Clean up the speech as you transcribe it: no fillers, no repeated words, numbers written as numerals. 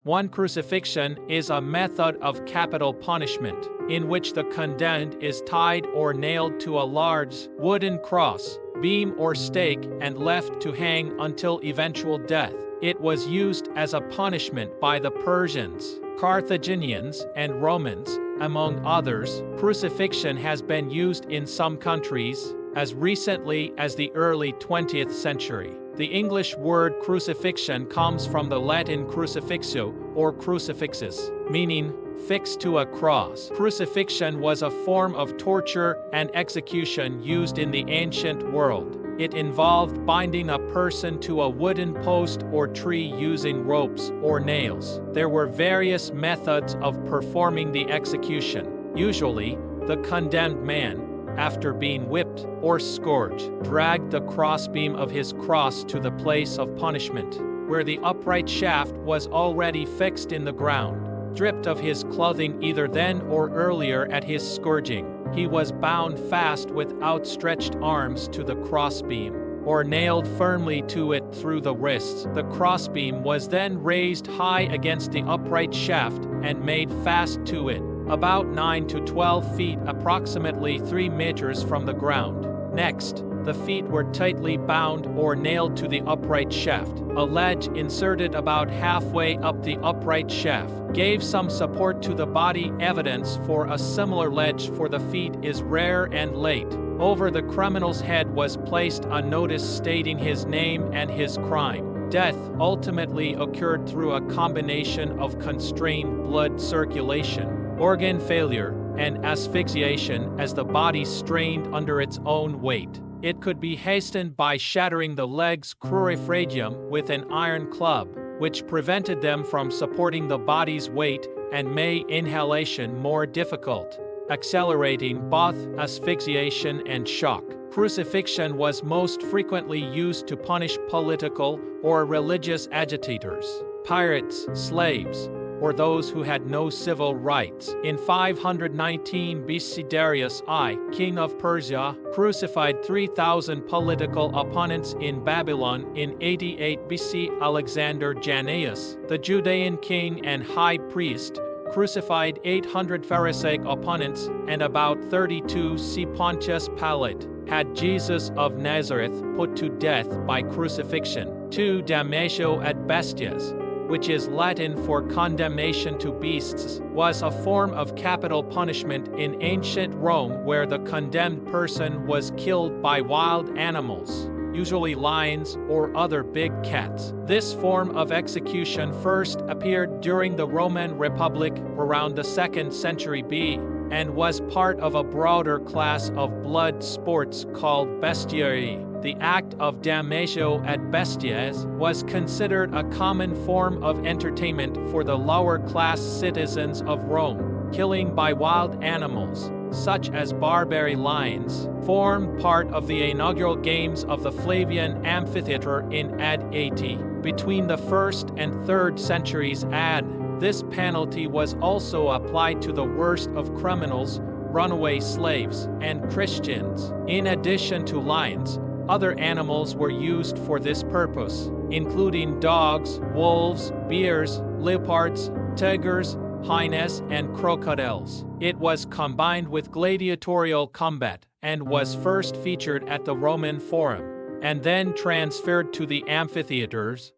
One crucifixion is a method of capital punishment, in which the condemned is tied or nailed to a large wooden cross, beam or stake and left to hang until eventual death. It was used as a punishment by the Persians, Carthaginians, and Romans, among others. Crucifixion has been used in some countries as recently as the early 20th century. The English word crucifixion comes from the Latin crucifixo, or crucifixus, meaning fixed to a cross. Crucifixion was a form of torture and execution used in the ancient world. It involved binding a person to a wooden post or tree using ropes or nails. There were various methods of performing the execution. Usually, the condemned man, after being whipped or scourged, dragged the crossbeam of his cross to the place of punishment, where the upright shaft was already fixed in the ground. Stripped of his clothing either then or earlier at his scourging, he was bound fast with outstretched arms to the crossbeam, or nailed firmly to it through the wrists. The crossbeam was then raised high against the upright shaft and made fast to it, about 9 to 12 feet, approximately 3 meters from the ground. Next, the feet were tightly bound or nailed to the upright shaft. A ledge inserted about halfway up the upright shaft gave some support to the body. Evidence for a similar ledge for the feet is rare and late. Over the criminal's head was placed a notice stating his name and his crime. Death ultimately occurred through a combination of constrained blood circulation, organ failure, and asphyxiation as the body strained under its own weight. It could be hastened by shattering the legs crurifragium with an iron club, which prevented them from supporting the body's weight and made inhalation more difficult, accelerating both asphyxiation and shock. Crucifixion was most frequently used to punish political or religious agitators, pirates, slaves, or those who had no civil rights. In 519 BC, Darius I, king of Persia, crucified 3,000 political opponents in Babylon. In 88 BC, Alexander Jannaeus, the Judean king and high priest, crucified 800 Pharisaic opponents, and about 32 C. Pontius Pilate had Jesus of Nazareth put to death by crucifixion. 2. Damnatio ad bestias, which is Latin for condemnation to beasts, was a form of capital punishment in ancient Rome where the condemned person was killed by wild animals, usually lions or other big cats. This form of execution first appeared during the Roman Republic around the 2nd century BC, and was part of a broader class of blood sports called bestiarii. The act of damnatio ad bestias was considered a common form of entertainment for the lower-class citizens of Rome. Killing by wild animals, such as Barbary lions, formed part of the inaugural games of the Flavian Amphitheater in AD 80. Between the 1st and 3rd centuries AD, this penalty was also applied to the worst of criminals, runaway slaves, and Christians. In addition to lions, other animals were used for this purpose, including dogs, wolves, bears, leopards, tigers, hyenas, and crocodiles. It was combined with gladiatorial combat and was first featured at the Roman Forum, and then transferred to the amphitheaters.